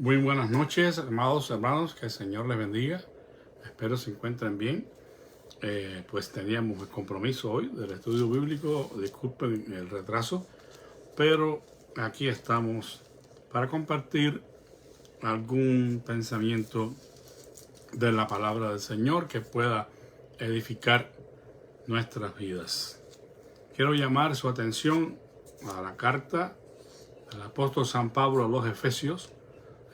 Muy buenas noches, amados hermanos, que el Señor les bendiga. Espero se encuentren bien. Pues teníamos el compromiso hoy del estudio bíblico. Disculpen el retraso, pero aquí estamos para compartir algún pensamiento de la palabra del Señor que pueda edificar nuestras vidas. Quiero llamar su atención a la carta del apóstol San Pablo a los Efesios,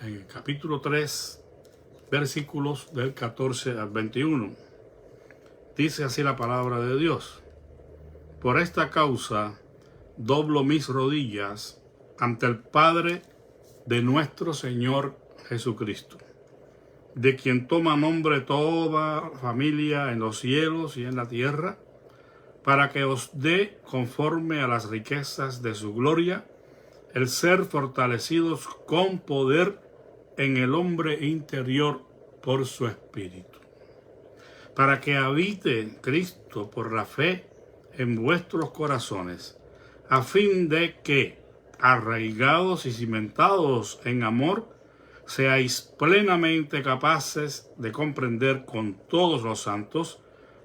en el capítulo 3, versículos del 14 al 21. Dice así la palabra de Dios: Por esta causa doblo mis rodillas ante el Padre de nuestro Señor Jesucristo, de quien toma nombre toda familia en los cielos y en la tierra, para que os dé, conforme a las riquezas de su gloria, el ser fortalecidos con poder en el hombre interior por su espíritu, para que habite Cristo por la fe en vuestros corazones, a fin de que, arraigados y cimentados en amor, seáis plenamente capaces de comprender con todos los santos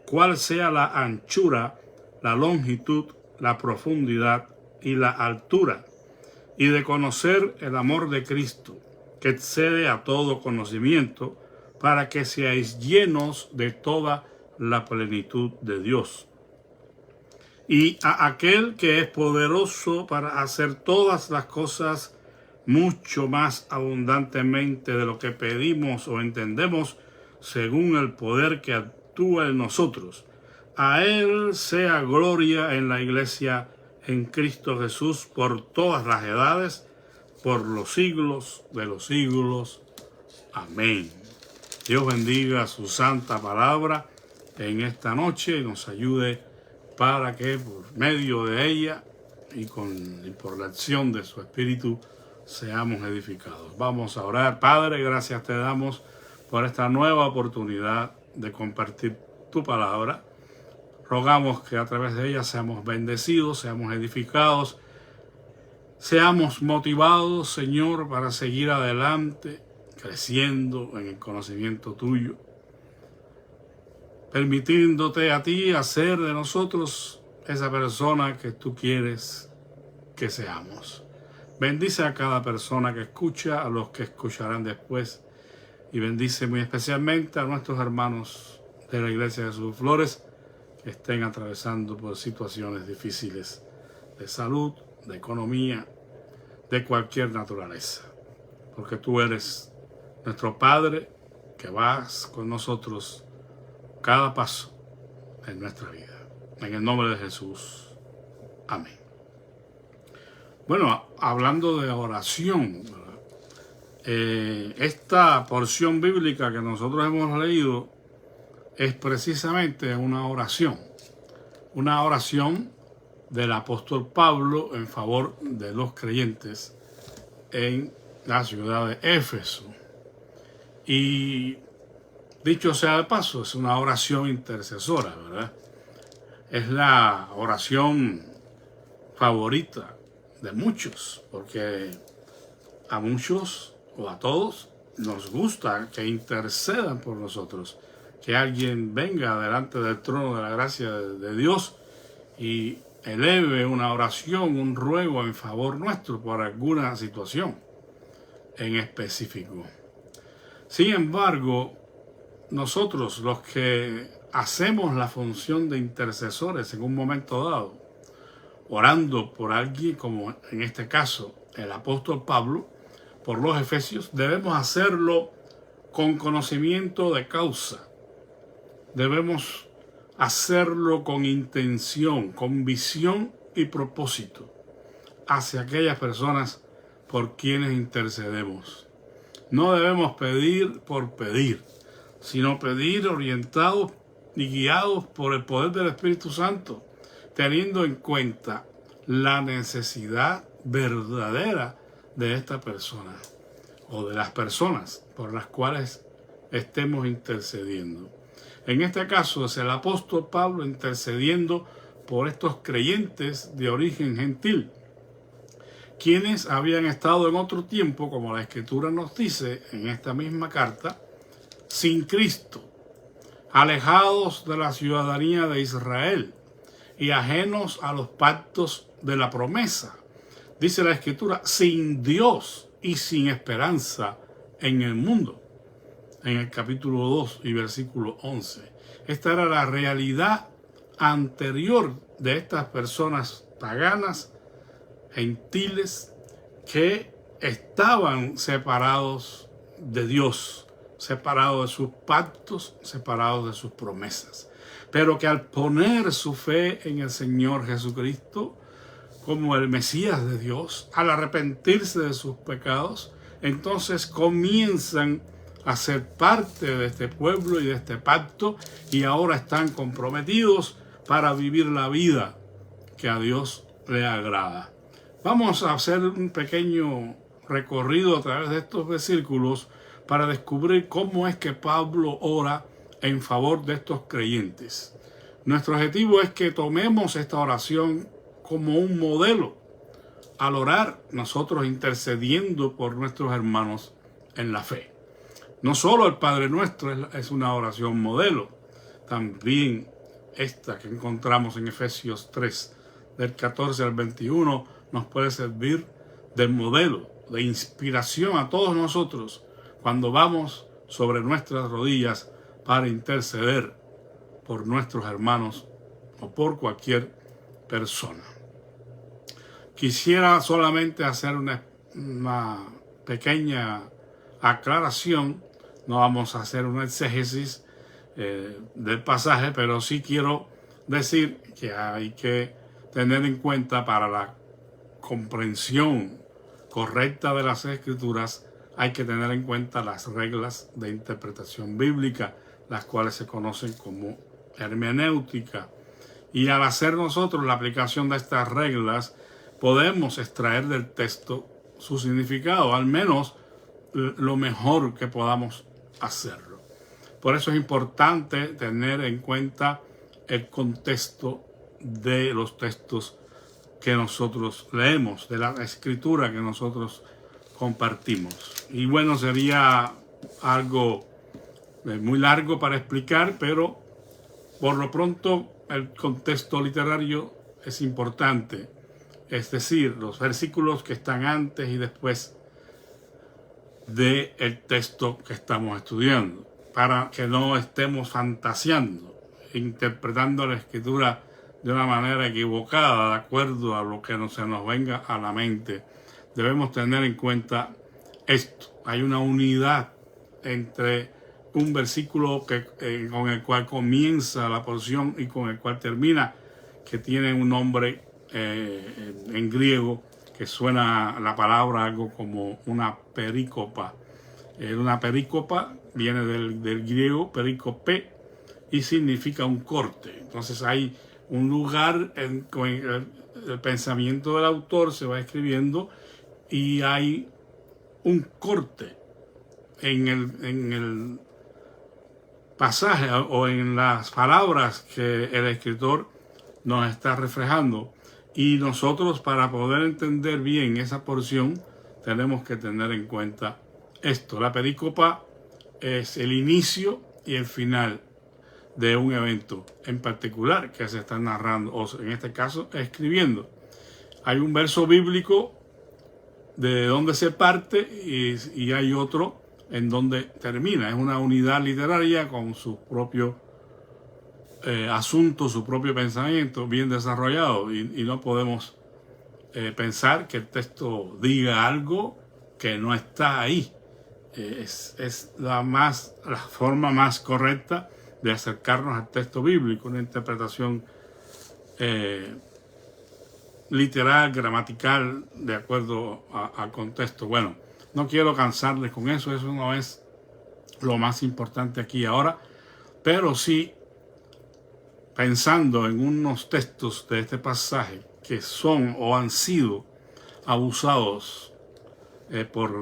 cuál sea la anchura, la longitud, la profundidad y la altura, y de conocer el amor de Cristo, que excede a todo conocimiento, para que seáis llenos de toda la plenitud de Dios. Y a aquel que es poderoso para hacer todas las cosas mucho más abundantemente de lo que pedimos o entendemos, según el poder que actúa en nosotros. A Él sea gloria en la Iglesia, en Cristo Jesús, por todas las edades, por los siglos de los siglos. Amén. Dios bendiga su santa palabra en esta noche y nos ayude para que por medio de ella y por la acción de su Espíritu seamos edificados. Vamos a orar. Padre, gracias te damos por esta nueva oportunidad de compartir tu palabra. Rogamos que a través de ella seamos bendecidos, seamos edificados, seamos motivados, Señor, para seguir adelante, creciendo en el conocimiento tuyo, permitiéndote a ti hacer de nosotros esa persona que tú quieres que seamos. Bendice a cada persona que escucha, a los que escucharán después, y bendice muy especialmente a nuestros hermanos de la Iglesia de Jesús Flores que estén atravesando por situaciones difíciles de salud, de economía, de cualquier naturaleza, porque tú eres nuestro Padre que vas con nosotros cada paso en nuestra vida. En el nombre de Jesús. Amén. Bueno, hablando de oración, esta porción bíblica que nosotros hemos leído es precisamente una oración del apóstol Pablo en favor de los creyentes en la ciudad de Éfeso. Y dicho sea de paso, es una oración intercesora, ¿verdad? Es la oración favorita de muchos, porque a muchos o a todos nos gusta que intercedan por nosotros, que alguien venga delante del trono de la gracia de Dios y eleve una oración, un ruego en favor nuestro por alguna situación en específico. Sin embargo, nosotros, los que hacemos la función de intercesores en un momento dado, orando por alguien, como en este caso el apóstol Pablo, por los Efesios, debemos hacerlo con conocimiento de causa. Debemos hacerlo con intención, con visión y propósito hacia aquellas personas por quienes intercedemos. No debemos pedir por pedir, sino pedir orientados y guiados por el poder del Espíritu Santo, teniendo en cuenta la necesidad verdadera de esta persona o de las personas por las cuales estemos intercediendo. En este caso es el apóstol Pablo intercediendo por estos creyentes de origen gentil, quienes habían estado en otro tiempo, como la Escritura nos dice en esta misma carta, sin Cristo, alejados de la ciudadanía de Israel y ajenos a los pactos de la promesa. Dice la Escritura, sin Dios y sin esperanza en el mundo. En el capítulo 2 y versículo 11. Esta era la realidad anterior de estas personas paganas, gentiles, que estaban separados de Dios, separados de sus pactos, separados de sus promesas. Pero que al poner su fe en el Señor Jesucristo como el Mesías de Dios, al arrepentirse de sus pecados, entonces comienzan a ser parte de este pueblo y de este pacto, y ahora están comprometidos para vivir la vida que a Dios le agrada. Vamos a hacer un pequeño recorrido a través de estos versículos para descubrir cómo es que Pablo ora en favor de estos creyentes. Nuestro objetivo es que tomemos esta oración como un modelo al orar, nosotros intercediendo por nuestros hermanos en la fe. No solo el Padre Nuestro es una oración modelo, también esta que encontramos en Efesios 3, del 14 al 21, nos puede servir de modelo, de inspiración a todos nosotros cuando vamos sobre nuestras rodillas para interceder por nuestros hermanos o por cualquier persona. Quisiera solamente hacer una pequeña aclaración. No vamos a hacer una exégesis del pasaje, pero sí quiero decir que hay que tener en cuenta para la comprensión correcta de las Escrituras, hay que tener en cuenta las reglas de interpretación bíblica, las cuales se conocen como hermenéutica. Y al hacer nosotros la aplicación de estas reglas, podemos extraer del texto su significado, al menos lo mejor que podamos hacerlo. Por eso es importante tener en cuenta el contexto de los textos que nosotros leemos, de la escritura que nosotros compartimos. Y bueno, sería algo muy largo para explicar, pero por lo pronto el contexto literario es importante. Es decir, los versículos que están antes y después del texto que estamos estudiando, para que no estemos fantaseando, interpretando la escritura de una manera equivocada, de acuerdo a lo que se nos venga a la mente. Debemos tener en cuenta esto. Hay una unidad entre un versículo con el cual comienza la porción y con el cual termina, que tiene un nombre en griego que suena la palabra algo como una perícopa. Una perícopa viene del griego perícope y significa un corte. Entonces hay un lugar con el pensamiento del autor se va escribiendo y hay un corte en el pasaje o en las palabras que el escritor nos está reflejando. Y nosotros, para poder entender bien esa porción, tenemos que tener en cuenta esto. La perícopa es el inicio y el final de un evento en particular que se está narrando, o en este caso escribiendo. Hay un verso bíblico de donde se parte y hay otro en donde termina. Es una unidad literaria con su propio asunto, su propio pensamiento bien desarrollado, y no podemos pensar que el texto diga algo que no está ahí. Es la forma más correcta de acercarnos al texto bíblico, una interpretación literal, gramatical, de acuerdo al contexto. Bueno, no quiero cansarles con eso no es lo más importante aquí y ahora, pero sí pensando en unos textos de este pasaje que son o han sido abusados por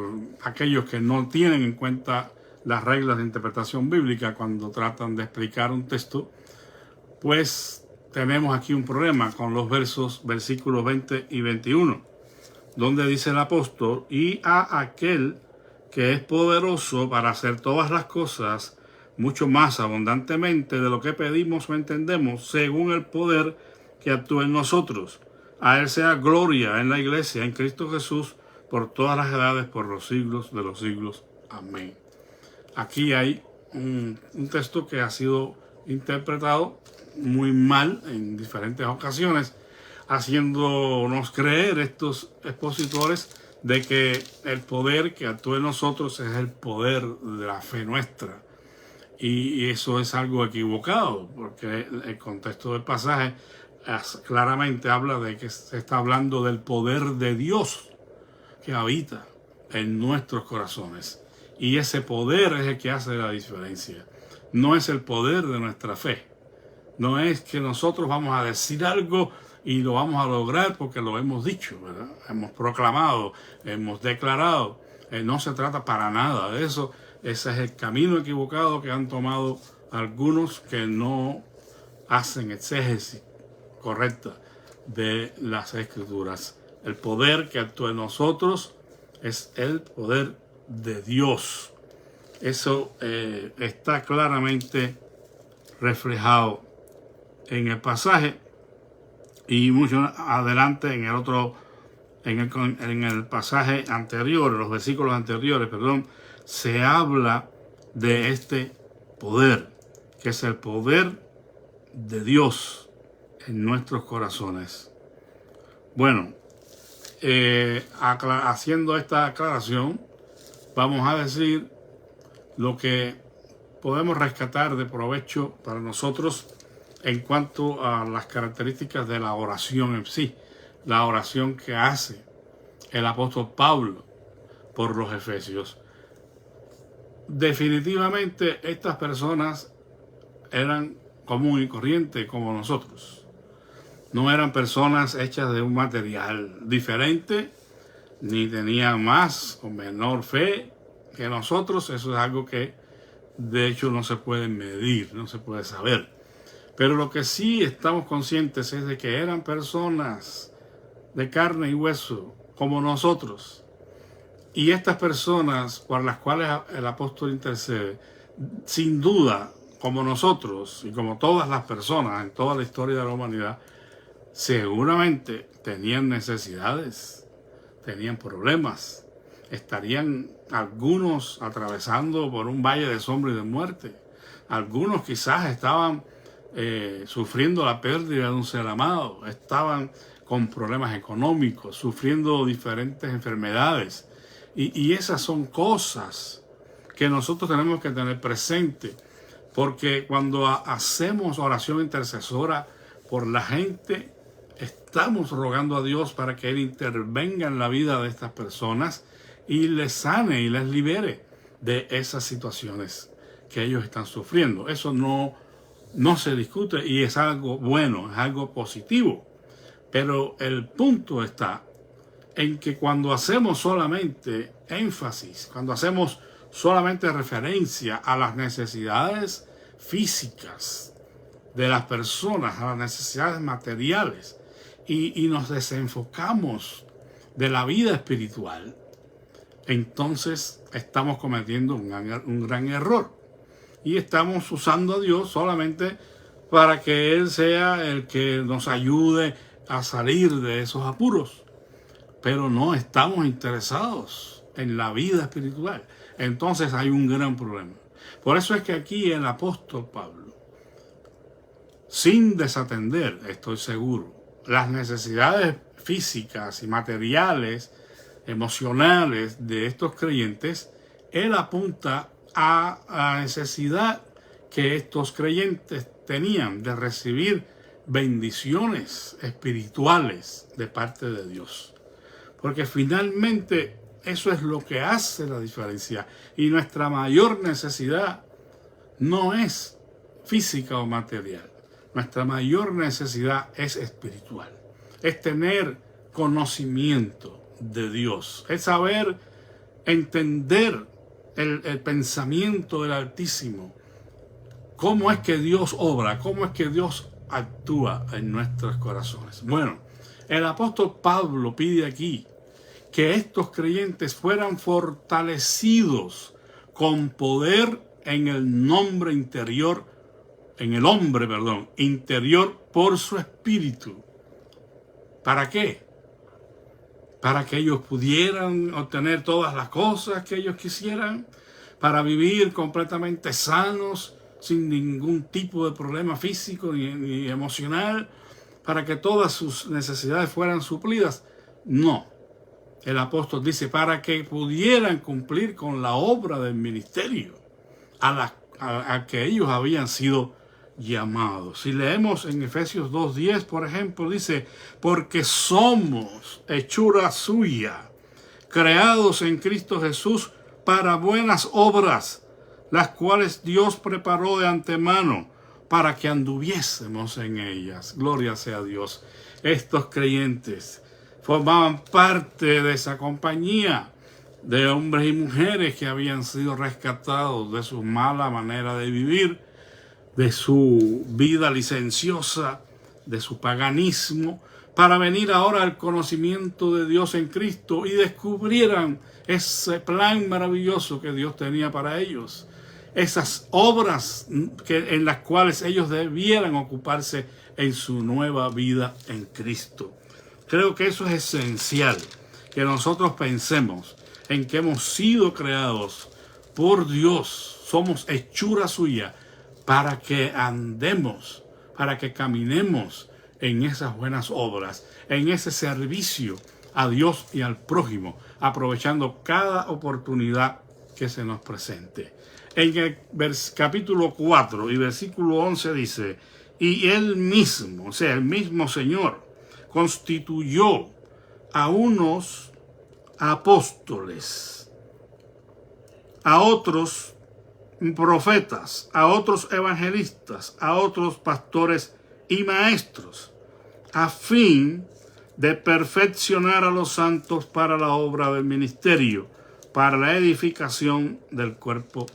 aquellos que no tienen en cuenta las reglas de interpretación bíblica cuando tratan de explicar un texto, pues tenemos aquí un problema con los versículos 20 y 21. donde dice el apóstol, y a aquel que es poderoso para hacer todas las cosas mucho más abundantemente de lo que pedimos o entendemos, según el poder que actúa en nosotros. A Él sea gloria en la iglesia, en Cristo Jesús, por todas las edades, por los siglos de los siglos. Amén. Aquí hay un texto que ha sido interpretado muy mal en diferentes ocasiones, haciéndonos creer estos expositores de que el poder que actúa en nosotros es el poder de la fe nuestra. Y eso es algo equivocado, porque el contexto del pasaje claramente habla de que se está hablando del poder de Dios que habita en nuestros corazones. Y ese poder es el que hace la diferencia. No es el poder de nuestra fe. No es que nosotros vamos a decir algo y lo vamos a lograr porque lo hemos dicho, ¿verdad? Hemos proclamado, hemos declarado. No se trata para nada de eso. Ese es el camino equivocado que han tomado algunos que no hacen exégesis correcta de las Escrituras. El poder que actúa en nosotros es el poder de Dios. Eso está claramente reflejado en el pasaje, y mucho adelante en el pasaje anterior, en los versículos anteriores, se habla de este poder, que es el poder de Dios en nuestros corazones. Bueno, haciendo esta aclaración, vamos a decir lo que podemos rescatar de provecho para nosotros en cuanto a las características de la oración en sí, la oración que hace el apóstol Pablo por los efesios. Definitivamente estas personas eran común y corriente como nosotros. No eran personas hechas de un material diferente, ni tenían más o menor fe que nosotros. Eso es algo que de hecho no se puede medir, no se puede saber. Pero lo que sí estamos conscientes es de que eran personas de carne y hueso como nosotros. Y estas personas por las cuales el apóstol intercede, sin duda, como nosotros y como todas las personas en toda la historia de la humanidad, seguramente tenían necesidades, tenían problemas, estarían algunos atravesando por un valle de sombra y de muerte. Algunos quizás estaban sufriendo la pérdida de un ser amado, estaban con problemas económicos, sufriendo diferentes enfermedades. Y esas son cosas que nosotros tenemos que tener presente, porque cuando hacemos oración intercesora por la gente, estamos rogando a Dios para que Él intervenga en la vida de estas personas y les sane y les libere de esas situaciones que ellos están sufriendo. Eso no se discute y es algo bueno, es algo positivo. Pero el punto está en que cuando hacemos solamente énfasis, cuando hacemos solamente referencia a las necesidades físicas de las personas, a las necesidades materiales, y nos desenfocamos de la vida espiritual, entonces estamos cometiendo un gran error. Y estamos usando a Dios solamente para que Él sea el que nos ayude a salir de esos apuros. Pero no estamos interesados en la vida espiritual. Entonces hay un gran problema. Por eso es que aquí el apóstol Pablo, sin desatender, estoy seguro, las necesidades físicas y materiales, emocionales de estos creyentes, él apunta a la necesidad que estos creyentes tenían de recibir bendiciones espirituales de parte de Dios. Porque finalmente eso es lo que hace la diferencia. Y nuestra mayor necesidad no es física o material. Nuestra mayor necesidad es espiritual. Es tener conocimiento de Dios. Es saber entender el pensamiento del Altísimo. ¿Cómo es que Dios obra? ¿Cómo es que Dios actúa en nuestros corazones? Bueno, el apóstol Pablo pide aquí que estos creyentes fueran fortalecidos con poder en el hombre interior por su espíritu. ¿Para qué? Para que ellos pudieran obtener todas las cosas que ellos quisieran, para vivir completamente sanos, sin ningún tipo de problema físico ni emocional, para que todas sus necesidades fueran suplidas. No. El apóstol dice, para que pudieran cumplir con la obra del ministerio a que ellos habían sido llamados. Si leemos en Efesios 2:10, por ejemplo, dice, porque somos hechura suya, creados en Cristo Jesús para buenas obras, las cuales Dios preparó de antemano para que anduviésemos en ellas. Gloria sea a Dios. Estos creyentes formaban parte de esa compañía de hombres y mujeres que habían sido rescatados de su mala manera de vivir, de su vida licenciosa, de su paganismo, para venir ahora al conocimiento de Dios en Cristo y descubrieran ese plan maravilloso que Dios tenía para ellos, esas obras en las cuales ellos debieran ocuparse en su nueva vida en Cristo. Creo que eso es esencial, que nosotros pensemos en que hemos sido creados por Dios, somos hechura suya, para que andemos, para que caminemos en esas buenas obras, en ese servicio a Dios y al prójimo, aprovechando cada oportunidad que se nos presente. En el capítulo 4 y versículo 11 dice, y él mismo, o sea, el mismo Señor, constituyó a unos apóstoles, a otros profetas, a otros evangelistas, a otros pastores y maestros, a fin de perfeccionar a los santos para la obra del ministerio, para la edificación del cuerpo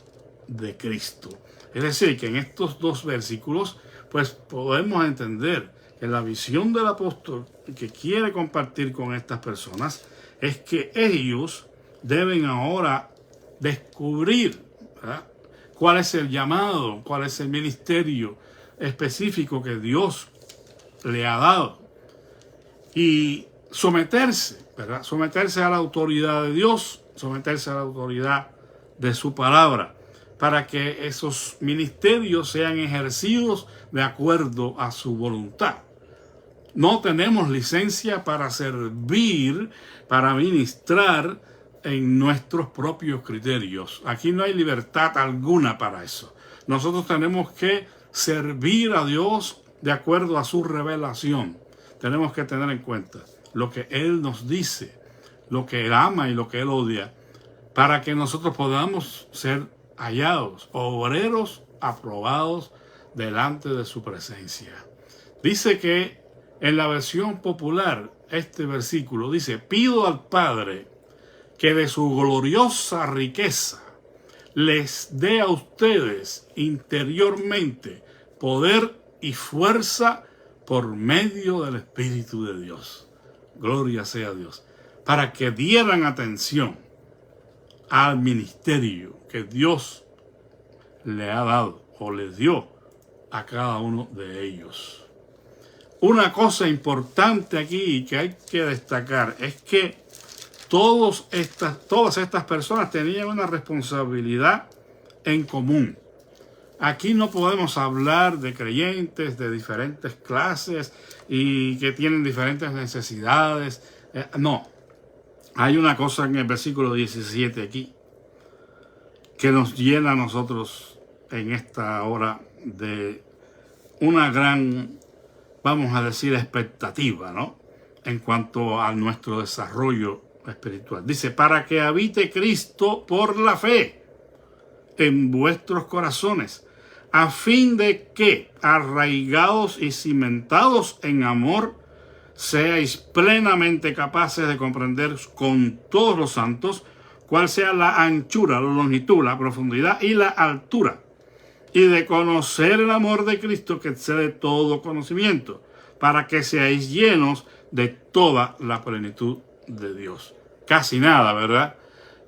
de Cristo. Es decir, que en estos dos versículos, pues podemos entender que la visión del apóstol que quiere compartir con estas personas es que ellos deben ahora descubrir, ¿verdad?, cuál es el llamado, cuál es el ministerio específico que Dios le ha dado y someterse, ¿verdad?, someterse a la autoridad de Dios, someterse a la autoridad de su palabra, para que esos ministerios sean ejercidos de acuerdo a su voluntad. No tenemos licencia para servir, para ministrar en nuestros propios criterios. Aquí no hay libertad alguna para eso. Nosotros tenemos que servir a Dios de acuerdo a su revelación. Tenemos que tener en cuenta lo que Él nos dice, lo que Él ama y lo que Él odia, para que nosotros podamos ser hallados, obreros aprobados delante de su presencia. Dice que en la versión popular, este versículo dice, pido al Padre que de su gloriosa riqueza les dé a ustedes interiormente poder y fuerza por medio del Espíritu de Dios. Gloria sea a Dios. Para que dieran atención al ministerio que Dios le ha dado o les dio a cada uno de ellos. Una cosa importante aquí que hay que destacar es que todas estas personas tenían una responsabilidad en común. Aquí no podemos hablar de creyentes de diferentes clases y que tienen diferentes necesidades. No. Hay una cosa en el versículo 17 aquí que nos llena a nosotros en esta hora de una gran, vamos a decir, expectativa, ¿no?, en cuanto a nuestro desarrollo espiritual. Dice, para que habite Cristo por la fe en vuestros corazones, a fin de que, arraigados y cimentados en amor, seáis plenamente capaces de comprender con todos los santos cuál sea la anchura, la longitud, la profundidad y la altura, y de conocer el amor de Cristo que excede todo conocimiento, para que seáis llenos de toda la plenitud de Dios. casi nada, ¿verdad?,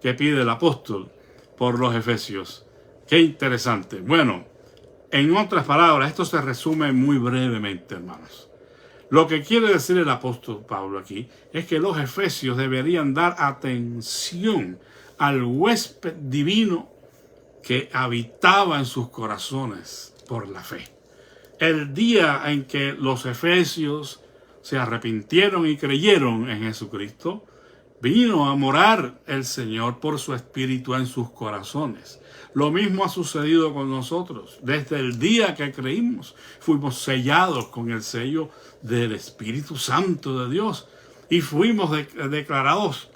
que pide el apóstol por los efesios. Qué interesante. Bueno, en otras palabras, esto se resume muy brevemente, hermanos. Lo que quiere decir el apóstol Pablo aquí es que los efesios deberían dar atención al huésped divino que habitaba en sus corazones por la fe. El día en que los efesios se arrepintieron y creyeron en Jesucristo, vino a morar el Señor por su Espíritu en sus corazones. Lo mismo ha sucedido con nosotros. Desde el día que creímos, fuimos sellados con el sello del Espíritu Santo de Dios y fuimos declarados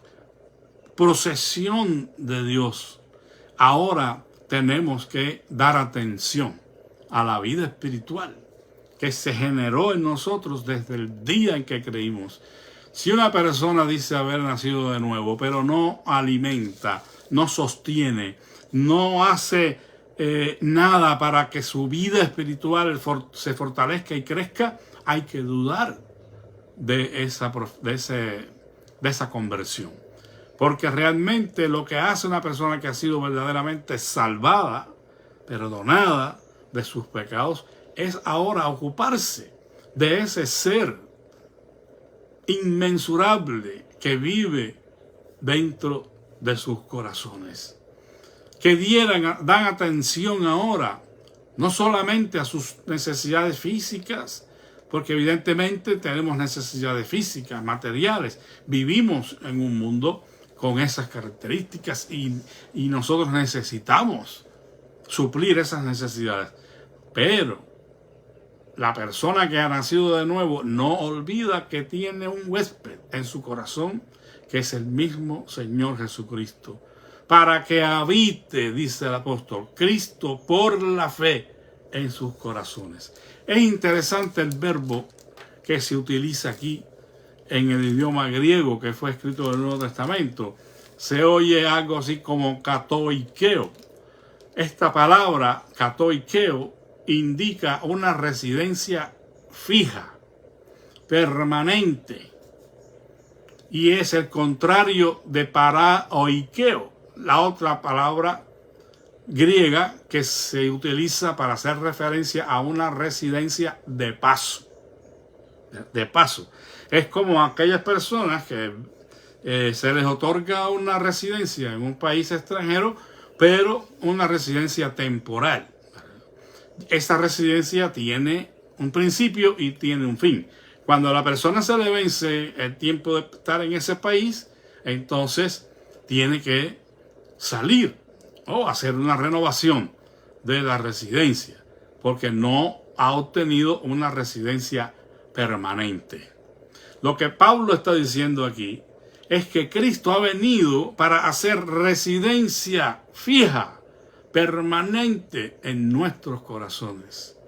posesión de Dios. Ahora tenemos que dar atención a la vida espiritual que se generó en nosotros desde el día en que creímos. Si una persona dice haber nacido de nuevo, pero no alimenta, no sostiene, no hace nada para que su vida espiritual se fortalezca y crezca, hay que dudar de esa conversión. Porque realmente lo que hace una persona que ha sido verdaderamente salvada, perdonada de sus pecados, es ahora ocuparse de ese ser inmensurable que vive dentro de sus corazones. Que dan atención ahora no solamente a sus necesidades físicas, porque evidentemente tenemos necesidades físicas, materiales. Vivimos en un mundo con esas características y nosotros necesitamos suplir esas necesidades. Pero la persona que ha nacido de nuevo no olvida que tiene un huésped en su corazón, que es el mismo Señor Jesucristo, para que habite, dice el apóstol, Cristo por la fe en sus corazones. Es interesante el verbo que se utiliza aquí en el idioma griego que fue escrito en el Nuevo Testamento. Se oye algo así como katoikeo. Esta palabra, katoikeo, indica una residencia fija, permanente, y es el contrario de paraoikeo, la otra palabra griega que se utiliza para hacer referencia a una residencia de paso. De paso. Es como aquellas personas que se les otorga una residencia en un país extranjero, pero una residencia temporal. Esta residencia tiene un principio y tiene un fin. Cuando a la persona se le vence el tiempo de estar en ese país, entonces tiene que salir o hacer una renovación de la residencia, porque no ha obtenido una residencia permanente. Lo que Pablo está diciendo aquí es que Cristo ha venido para hacer residencia fija, permanente en nuestros corazones.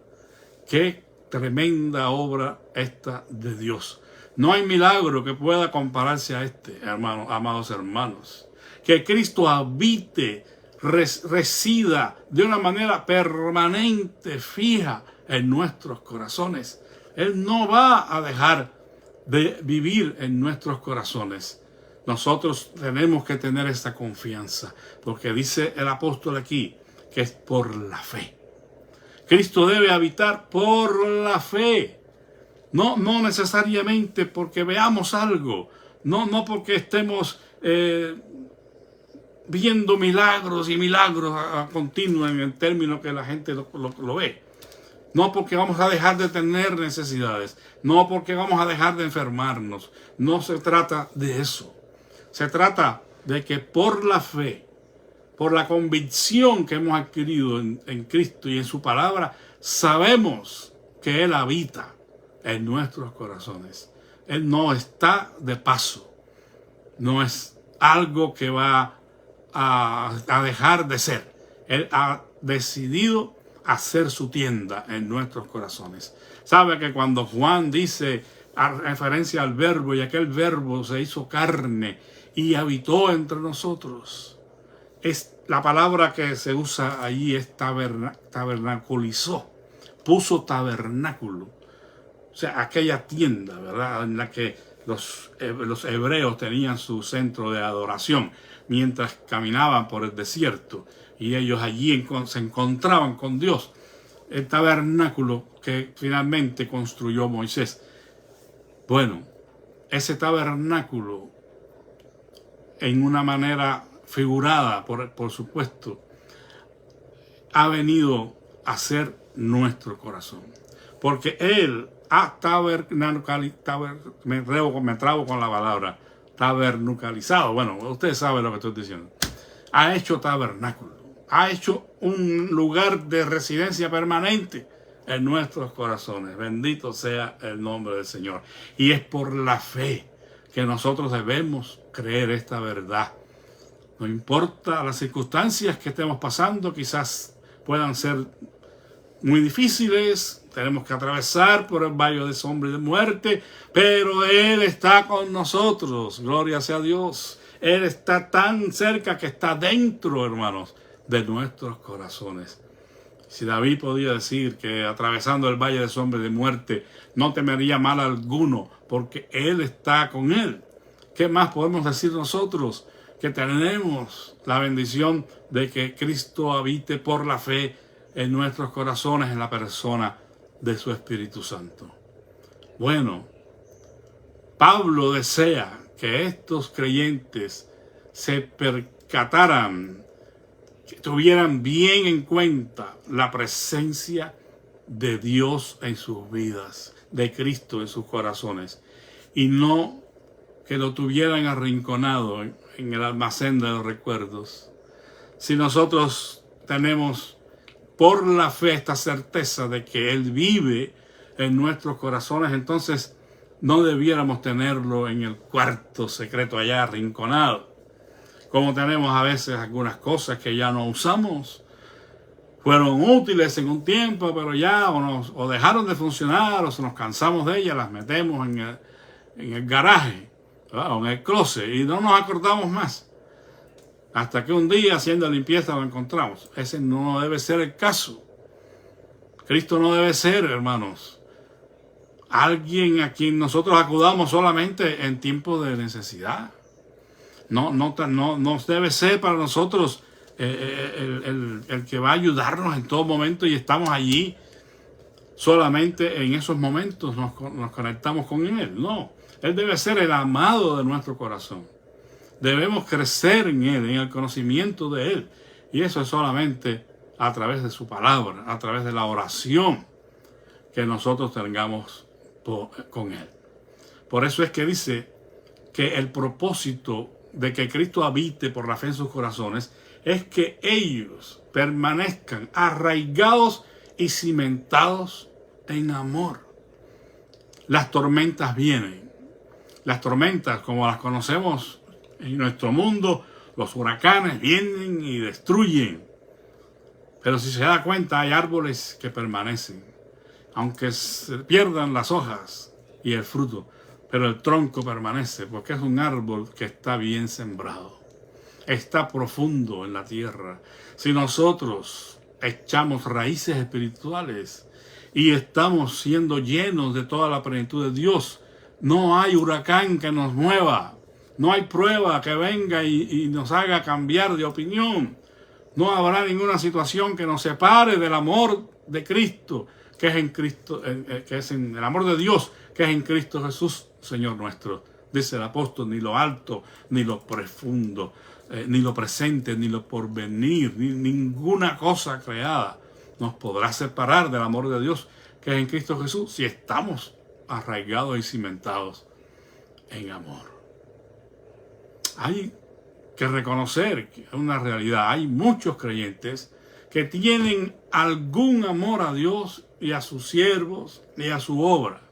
Qué tremenda obra esta de Dios. No hay milagro que pueda compararse a este, hermanos, amados hermanos. Que Cristo habite, resida de una manera permanente, fija en nuestros corazones. Él no va a dejar de vivir en nuestros corazones. Nosotros tenemos que tener esta confianza, porque dice el apóstol aquí que es por la fe. Cristo debe habitar por la fe, no necesariamente porque veamos algo, no porque estemos viendo milagros y milagros a continuo en el término que la gente lo ve. No porque vamos a dejar de tener necesidades, no porque vamos a dejar de enfermarnos. No se trata de eso. Se trata de que por la fe, por la convicción que hemos adquirido en Cristo y en su palabra, sabemos que Él habita en nuestros corazones. Él no está de paso. No es algo que va a dejar de ser. Él ha decidido hacer su tienda en nuestros corazones. Sabe que cuando Juan dice a referencia al verbo, y aquel verbo se hizo carne y habitó entre nosotros, es la palabra que se usa allí es tabernaculizó, puso tabernáculo, o sea, aquella tienda, ¿verdad?, en la que los hebreos tenían su centro de adoración mientras caminaban por el desierto y ellos allí se encontraban con Dios. El tabernáculo que finalmente construyó Moisés. Bueno, ese tabernáculo, en una manera figurada, por supuesto, ha venido a ser nuestro corazón. Porque Él ha me trabo con la palabra, tabernucalizado. Bueno, ustedes saben lo que estoy diciendo. Ha hecho tabernáculo. Ha hecho un lugar de residencia permanente en nuestros corazones. Bendito sea el nombre del Señor. Y es por la fe que nosotros debemos creer esta verdad. No importa las circunstancias que estemos pasando, quizás puedan ser muy difíciles, tenemos que atravesar por el valle de sombra y de muerte, pero Él está con nosotros, gloria sea a Dios. Él está tan cerca que está dentro, hermanos, de nuestros corazones. Si David podía decir que atravesando el valle de sombra y de muerte no temería mal alguno, porque Él está con él, ¿qué más podemos decir nosotros? Que tenemos la bendición de que Cristo habite por la fe en nuestros corazones en la persona de su Espíritu Santo. Bueno, Pablo desea que estos creyentes se percataran, que tuvieran bien en cuenta la presencia de Dios en sus vidas, de Cristo en sus corazones, y no que lo tuvieran arrinconado en el almacén de los recuerdos. Si nosotros tenemos por la fe esta certeza de que Él vive en nuestros corazones, entonces no debiéramos tenerlo en el cuarto secreto allá arrinconado. Como tenemos a veces algunas cosas que ya no usamos, fueron útiles en un tiempo, pero ya o dejaron de funcionar o se nos cansamos de ellas, las metemos en el garaje, ¿verdad? O en el closet y no nos acordamos más. Hasta que un día haciendo limpieza lo encontramos. Ese no debe ser el caso. Cristo no debe ser, hermanos, alguien a quien nosotros acudamos solamente en tiempos de necesidad. No debe ser para nosotros el que va a ayudarnos en todo momento y estamos allí solamente en esos momentos nos conectamos con Él. No, Él debe ser el amado de nuestro corazón. Debemos crecer en Él, en el conocimiento de Él. Y eso es solamente a través de su palabra, a través de la oración que nosotros tengamos con Él. Por eso es que dice que el propósito de que Cristo habite por la fe en sus corazones es que ellos permanezcan arraigados y cimentados en amor. Las tormentas vienen. Las tormentas, como las conocemos en nuestro mundo, los huracanes vienen y destruyen. Pero si se da cuenta, hay árboles que permanecen. Aunque se pierdan las hojas y el fruto, pero el tronco permanece porque es un árbol que está bien sembrado. Está profundo en la tierra. Si nosotros echamos raíces espirituales y estamos siendo llenos de toda la plenitud de Dios, no hay huracán que nos mueva. No hay prueba que venga y nos haga cambiar de opinión. No habrá ninguna situación que nos separe del amor de Cristo, que es en Cristo, que es en el amor de Dios, que es en Cristo Jesús, Señor nuestro. Dice el apóstol, ni lo alto, ni lo profundo, ni lo presente, ni lo porvenir, ni ninguna cosa creada nos podrá separar del amor de Dios, que es en Cristo Jesús, si estamos arraigados y cimentados en amor. Hay que reconocer que es una realidad. Hay muchos creyentes que tienen algún amor a Dios y a sus siervos y a su obra.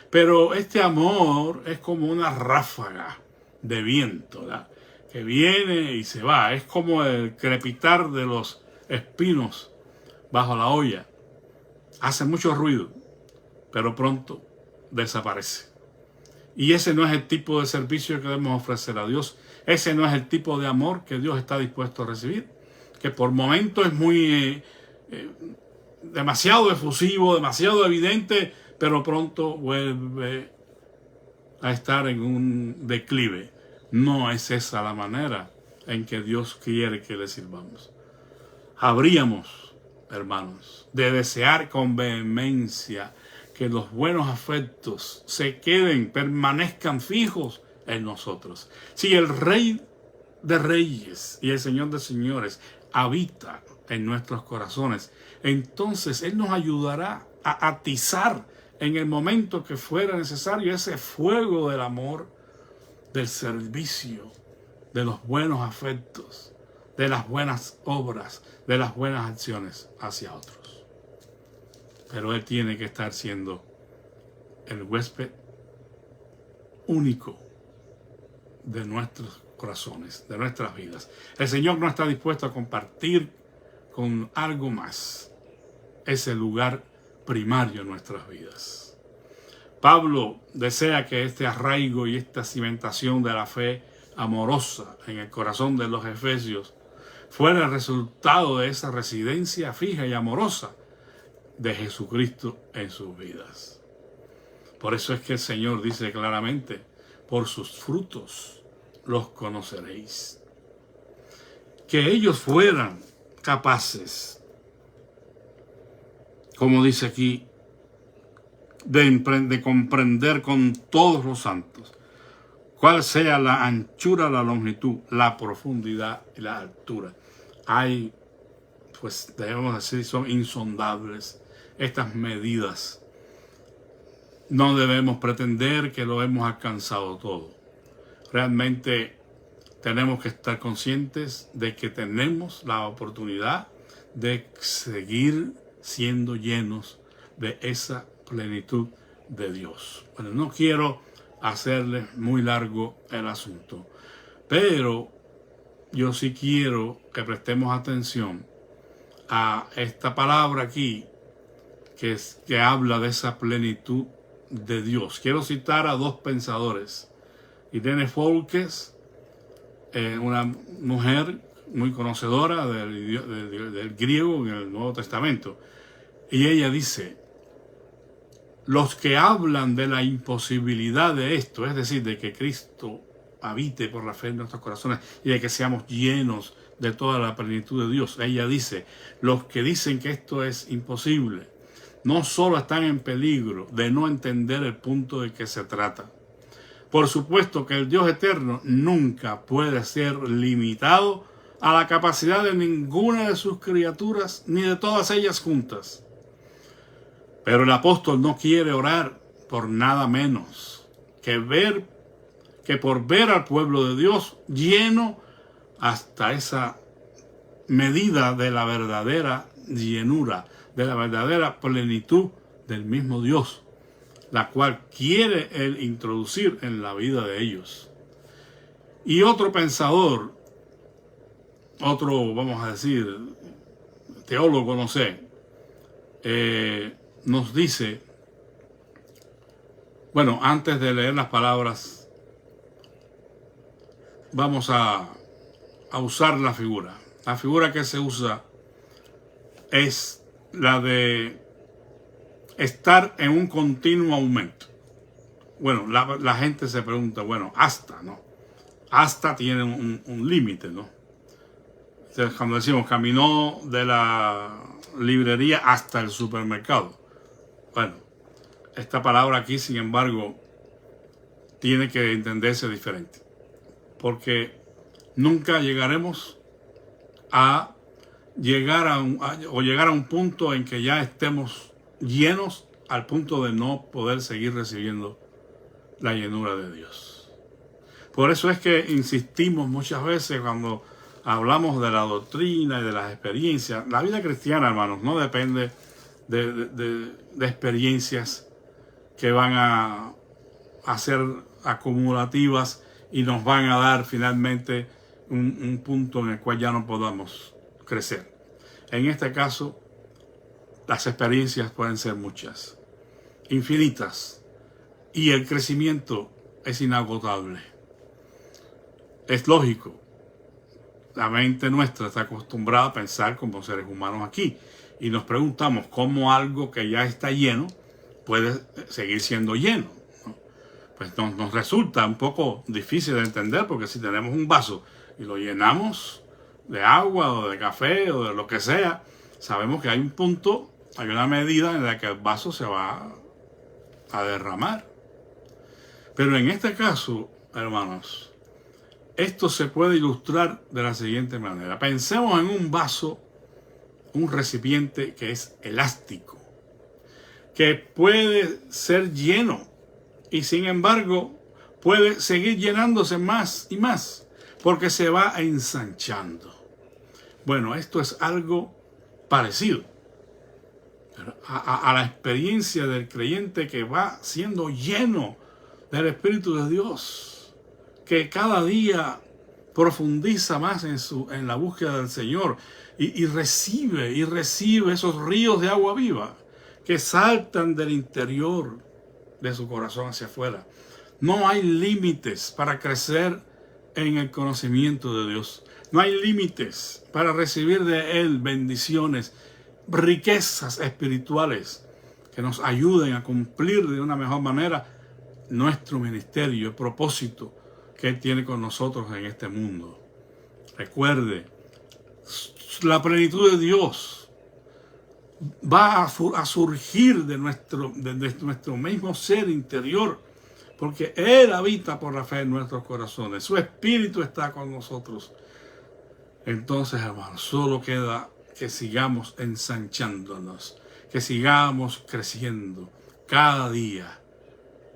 Pero este amor es como una ráfaga de viento, ¿verdad?, que viene y se va. Es como el crepitar de los espinos bajo la olla. Hace mucho ruido, pero pronto desaparece. Y ese no es el tipo de servicio que debemos ofrecer a Dios. Ese no es el tipo de amor que Dios está dispuesto a recibir. Que por momentos es muy demasiado efusivo, demasiado evidente, pero pronto vuelve a estar en un declive. No es esa la manera en que Dios quiere que le sirvamos. Habríamos, hermanos, de desear con vehemencia que los buenos afectos se queden, permanezcan fijos en nosotros. Si el Rey de Reyes y el Señor de Señores habita en nuestros corazones, entonces Él nos ayudará a atizar en el momento que fuera necesario ese fuego del amor, del servicio, de los buenos afectos, de las buenas obras, de las buenas acciones hacia otros. Pero Él tiene que estar siendo el huésped único de nuestros corazones, de nuestras vidas. El Señor no está dispuesto a compartir con algo más ese lugar primario en nuestras vidas. Pablo desea que este arraigo y esta cimentación de la fe amorosa en el corazón de los efesios fuera el resultado de esa residencia fija y amorosa de Jesucristo en sus vidas. Por eso es que el Señor dice claramente: por sus frutos los conoceréis. Que ellos fueran capaces, como dice aquí, de comprender con todos los santos cuál sea la anchura, la longitud, la profundidad y la altura. Hay, pues debemos decir, son insondables estas medidas. No debemos pretender que lo hemos alcanzado todo. Realmente tenemos que estar conscientes de que tenemos la oportunidad de seguir siendo llenos de esa plenitud de Dios. Bueno, no quiero hacerle muy largo el asunto, pero yo sí quiero que prestemos atención a esta palabra aquí que habla de esa plenitud de Dios. Quiero citar a dos pensadores. Irene Folkes, una mujer muy conocedora del griego en el Nuevo Testamento, y ella dice: los que hablan de la imposibilidad de esto, es decir, de que Cristo habite por la fe en nuestros corazones y de que seamos llenos de toda la plenitud de Dios, ella dice, los que dicen que esto es imposible, no solo están en peligro de no entender el punto de que se trata. Por supuesto que el Dios eterno nunca puede ser limitado a la capacidad de ninguna de sus criaturas, ni de todas ellas juntas. Pero el apóstol no quiere orar por nada menos que por ver al pueblo de Dios lleno hasta esa medida de la verdadera llenura, de la verdadera plenitud del mismo Dios, la cual quiere Él introducir en la vida de ellos. Y otro pensador, otro, vamos a decir, teólogo, no sé, nos dice, bueno, antes de leer las palabras, vamos a usar la figura. La figura que se usa es la de estar en un continuo aumento. Bueno, la gente se pregunta, bueno, hasta, ¿no? Hasta tiene un límite, ¿no? Entonces, cuando decimos caminó de la librería hasta el supermercado. Bueno, esta palabra aquí, sin embargo, tiene que entenderse diferente. Porque nunca llegaremos a llegar a un punto en que ya estemos llenos al punto de no poder seguir recibiendo la llenura de Dios. Por eso es que insistimos muchas veces cuando hablamos de la doctrina y de las experiencias. La vida cristiana, hermanos, no depende de experiencias que van a ser acumulativas y nos van a dar finalmente un punto en el cual ya no podamos crecer. En este caso, las experiencias pueden ser muchas, infinitas, y el crecimiento es inagotable. Es lógico. La mente nuestra está acostumbrada a pensar como seres humanos aquí. Y nos preguntamos cómo algo que ya está lleno puede seguir siendo lleno, ¿no? pues nos resulta un poco difícil de entender, porque si tenemos un vaso y lo llenamos de agua o de café o de lo que sea, sabemos que hay un punto, hay una medida en la que el vaso se va a derramar. Pero en este caso, hermanos, esto se puede ilustrar de la siguiente manera. Pensemos en un vaso, un recipiente que es elástico, que puede ser lleno y sin embargo puede seguir llenándose más y más porque se va ensanchando. Bueno, esto es algo parecido a la experiencia del creyente que va siendo lleno del Espíritu de Dios, que cada día profundiza más en la búsqueda del Señor y recibe esos ríos de agua viva que saltan del interior de su corazón hacia afuera. No hay límites para crecer en el conocimiento de Dios. No hay límites para recibir de Él bendiciones, riquezas espirituales que nos ayuden a cumplir de una mejor manera nuestro ministerio, el propósito que Él tiene con nosotros en este mundo. Recuerde, la plenitud de Dios va a surgir de nuestro mismo ser interior, porque Él habita por la fe en nuestros corazones. Su Espíritu está con nosotros. Entonces, hermanos, solo queda que sigamos ensanchándonos, que sigamos creciendo cada día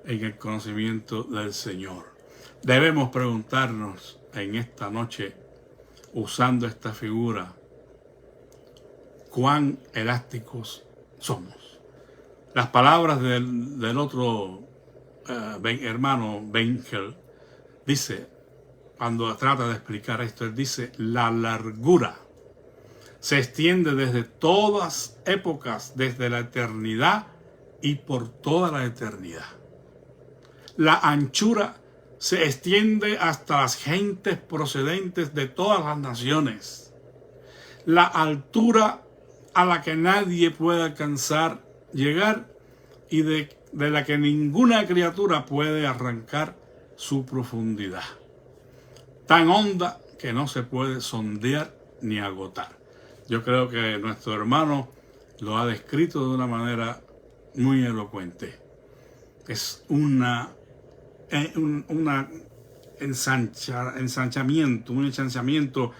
en el conocimiento del Señor. Debemos preguntarnos en esta noche, usando esta figura, cuán elásticos somos. Las palabras del otro hermano Benkel dice, cuando trata de explicar esto, él dice: la largura se extiende desde todas épocas, desde la eternidad y por toda la eternidad. La anchura se extiende hasta las gentes procedentes de todas las naciones. La altura a la que nadie puede alcanzar, llegar, y de la que ninguna criatura puede arrancar su profundidad. Tan honda que no se puede sondear ni agotar. Yo creo que nuestro hermano lo ha descrito de una manera muy elocuente. Es un ensanchamiento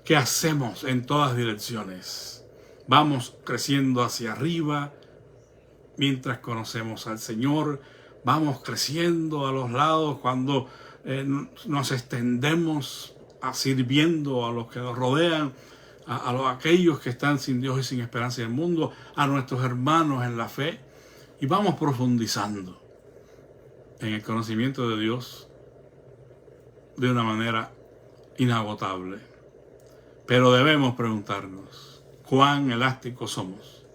que hacemos en todas direcciones. Vamos creciendo hacia arriba mientras conocemos al Señor. Vamos creciendo a los lados cuando nos extendemos sirviendo a los que nos rodean, a aquellos que están sin Dios y sin esperanza en el mundo, a nuestros hermanos en la fe, y vamos profundizando en el conocimiento de Dios de una manera inagotable. Pero debemos preguntarnos, ¿cuán elásticos somos?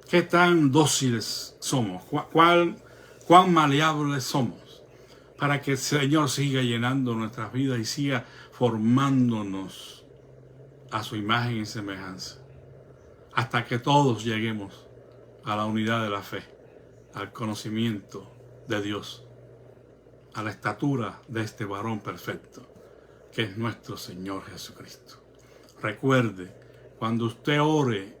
¿Qué tan dóciles somos? ¿Cuán maleables somos? Para que el Señor siga llenando nuestras vidas y siga formándonos a su imagen y semejanza, hasta que todos lleguemos a la unidad de la fe, al conocimiento de Dios, a la estatura de este varón perfecto, que es nuestro Señor Jesucristo. Recuerde, cuando usted ore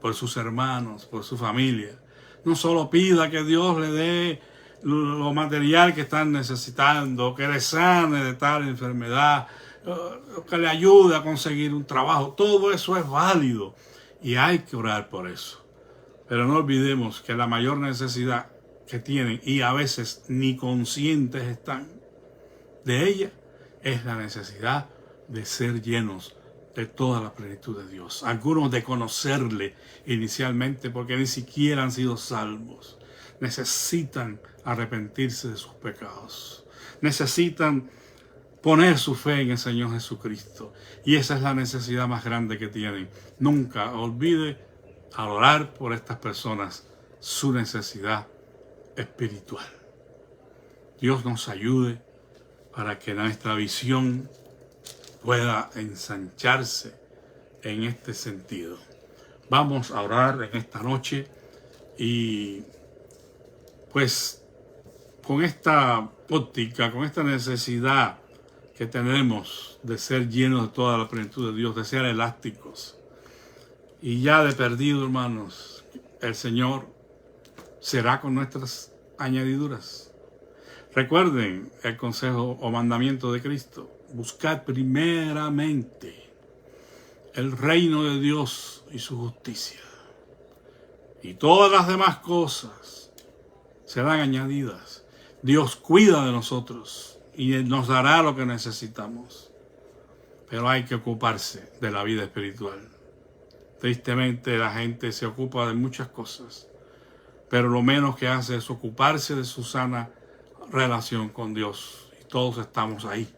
por sus hermanos, por su familia, no solo pida que Dios le dé lo material que están necesitando, que le sane de tal enfermedad, que le ayude a conseguir un trabajo. Todo eso es válido y hay que orar por eso. Pero no olvidemos que la mayor necesidad que tienen, y a veces ni conscientes están de ella, es la necesidad de ser llenos de toda la plenitud de Dios. Algunos de conocerle inicialmente, porque ni siquiera han sido salvos. Necesitan arrepentirse de sus pecados. Necesitan poner su fe en el Señor Jesucristo. Y esa es la necesidad más grande que tienen. Nunca olvide, al orar por estas personas, su necesidad espiritual. Dios nos ayude para que nuestra visión pueda ensancharse en este sentido. Vamos a orar en esta noche y pues con esta óptica, con esta necesidad que tenemos de ser llenos de toda la plenitud de Dios, de ser elásticos. Y ya de perdido, hermanos, el Señor será con nuestras añadiduras. Recuerden el consejo o mandamiento de Cristo. Buscad primeramente el reino de Dios y su justicia. Y todas las demás cosas serán añadidas. Dios cuida de nosotros y nos dará lo que necesitamos. Pero hay que ocuparse de la vida espiritual. Tristemente la gente se ocupa de muchas cosas, pero lo menos que hace es ocuparse de su sana relación con Dios. Y todos estamos ahí.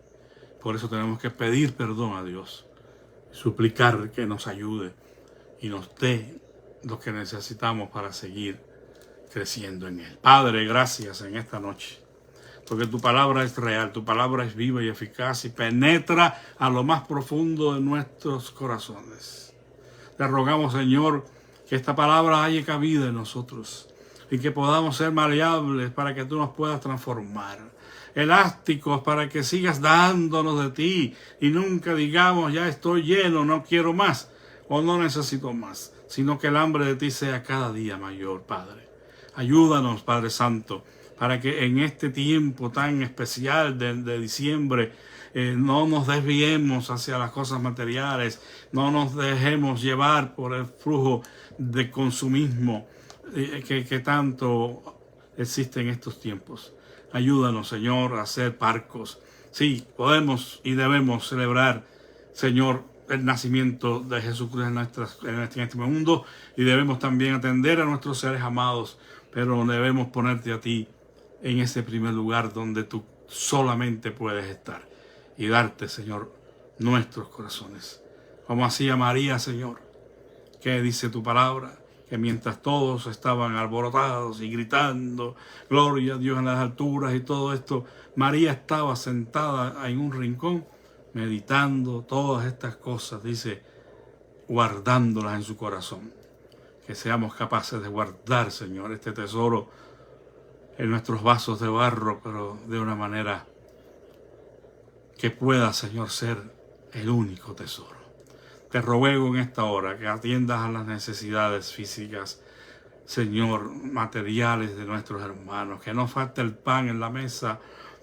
Por eso tenemos que pedir perdón a Dios, suplicar que nos ayude y nos dé lo que necesitamos para seguir creciendo en Él. Padre, gracias en esta noche, porque tu palabra es real, tu palabra es viva y eficaz y penetra a lo más profundo de nuestros corazones. Te rogamos, Señor, que esta palabra haya cabida en nosotros y que podamos ser maleables para que tú nos puedas transformar, elásticos para que sigas dándonos de ti y nunca digamos ya estoy lleno, no quiero más o no necesito más, sino que el hambre de ti sea cada día mayor, Padre. Ayúdanos, Padre Santo, para que en este tiempo tan especial de diciembre no nos desviemos hacia las cosas materiales, no nos dejemos llevar por el flujo de consumismo que tanto existe en estos tiempos. Ayúdanos, Señor, a ser parcos. Sí, podemos y debemos celebrar, Señor, el nacimiento de Jesucristo en este mundo y debemos también atender a nuestros seres amados, pero debemos ponerte a ti en ese primer lugar donde tú solamente puedes estar y darte, Señor, nuestros corazones. Como hacía María, Señor, que dice tu palabra, que mientras todos estaban alborotados y gritando, gloria a Dios en las alturas y todo esto, María estaba sentada en un rincón, meditando todas estas cosas, dice, guardándolas en su corazón. Que seamos capaces de guardar, Señor, este tesoro en nuestros vasos de barro, pero de una manera que pueda, Señor, ser el único tesoro. Te ruego en esta hora que atiendas a las necesidades físicas, Señor, materiales de nuestros hermanos, que no falte el pan en la mesa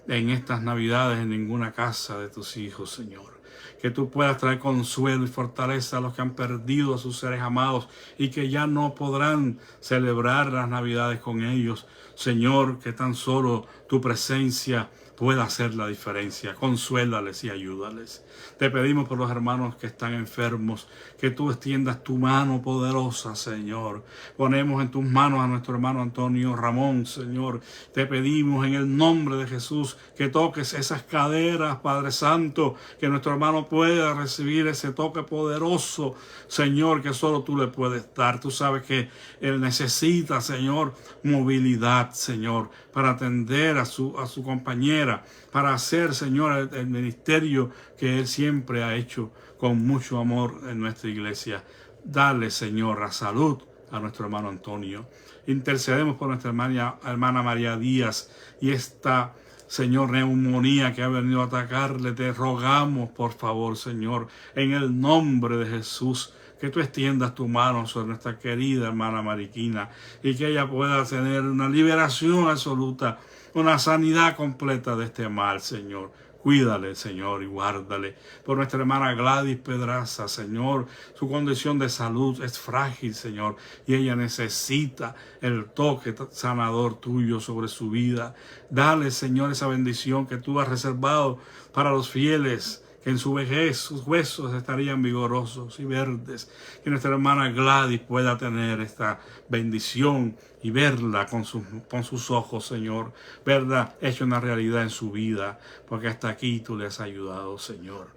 en estas Navidades en ninguna casa de tus hijos, Señor. Que tú puedas traer consuelo y fortaleza a los que han perdido a sus seres amados y que ya no podrán celebrar las Navidades con ellos. Señor, que tan solo tu presencia pueda hacer la diferencia. Consuélales y ayúdales. Te pedimos por los hermanos que están enfermos, que tú extiendas tu mano poderosa, Señor. Ponemos en tus manos a nuestro hermano Antonio Ramón, Señor. Te pedimos en el nombre de Jesús que toques esas caderas, Padre Santo, que nuestro hermano pueda recibir ese toque poderoso, Señor, que solo tú le puedes dar. Tú sabes que él necesita, Señor, movilidad, Señor, para atender a su compañera, para hacer, Señor, el ministerio que él siempre ha hecho con mucho amor en nuestra iglesia. Dale, Señor, la salud a nuestro hermano Antonio. Intercedemos por nuestra hermana María Díaz y esta, Señor, neumonía que ha venido a atacarle. Te rogamos, por favor, Señor, en el nombre de Jesús, que tú extiendas tu mano sobre nuestra querida hermana Mariquina y que ella pueda tener una liberación absoluta, una sanidad completa de este mal, Señor. Cuídale, Señor, y guárdale. Por nuestra hermana Gladys Pedraza, Señor, su condición de salud es frágil, Señor, y ella necesita el toque sanador tuyo sobre su vida. Dale, Señor, esa bendición que tú has reservado para los fieles, que en su vejez sus huesos estarían vigorosos y verdes. Que nuestra hermana Gladys pueda tener esta bendición y verla con sus ojos, Señor. Verla hecha una realidad en su vida, porque hasta aquí tú le has ayudado, Señor.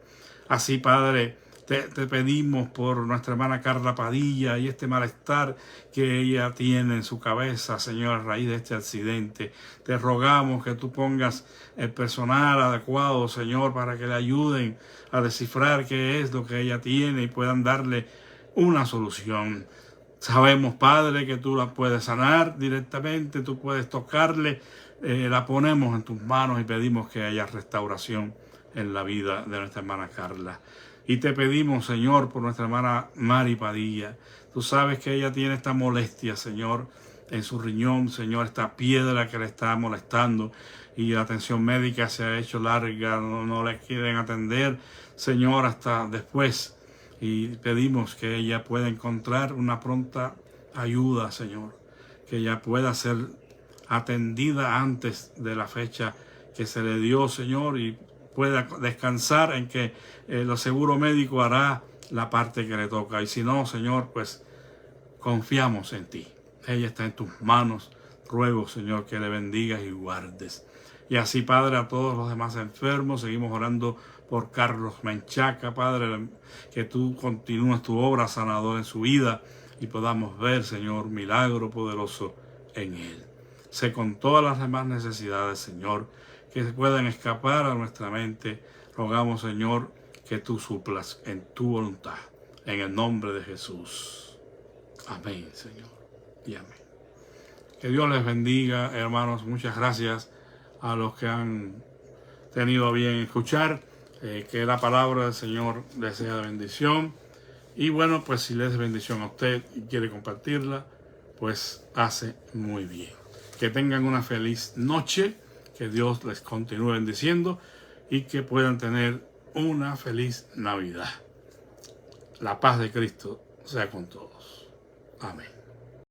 Así, Padre, te pedimos por nuestra hermana Carla Padilla y este malestar que ella tiene en su cabeza, Señor, a raíz de este accidente. Te rogamos que tú pongas el personal adecuado, Señor, para que le ayuden a descifrar qué es lo que ella tiene y puedan darle una solución. Sabemos, Padre, que tú la puedes sanar directamente, tú puedes tocarle, la ponemos en tus manos y pedimos que haya restauración en la vida de nuestra hermana Carla. Y te pedimos, Señor, por nuestra hermana Mari Padilla. Tú sabes que ella tiene esta molestia, Señor, en su riñón, Señor, esta piedra que le está molestando y la atención médica se ha hecho larga, no le quieren atender, Señor, hasta después. Y pedimos que ella pueda encontrar una pronta ayuda, Señor, que ella pueda ser atendida antes de la fecha que se le dio, Señor, y pueda descansar en que el seguro médico hará la parte que le toca. Y si no, Señor, pues confiamos en ti. Ella está en tus manos. Ruego, Señor, que le bendigas y guardes. Y así, Padre, a todos los demás enfermos, seguimos orando por Carlos Menchaca, Padre, que tú continúes tu obra sanadora en su vida y podamos ver, Señor, milagro poderoso en él. Sé con todas las demás necesidades, Señor, que se puedan escapar a nuestra mente. Rogamos, Señor, que tú suplas en tu voluntad. En el nombre de Jesús. Amén, Señor. Y amén. Que Dios les bendiga, hermanos. Muchas gracias a los que han tenido a bien escuchar. Que la palabra del Señor les sea de bendición. Y bueno, pues si les es bendición a usted y quiere compartirla, pues hace muy bien. Que tengan una feliz noche. Que Dios les continúe bendiciendo y que puedan tener una feliz Navidad. La paz de Cristo sea con todos. Amén.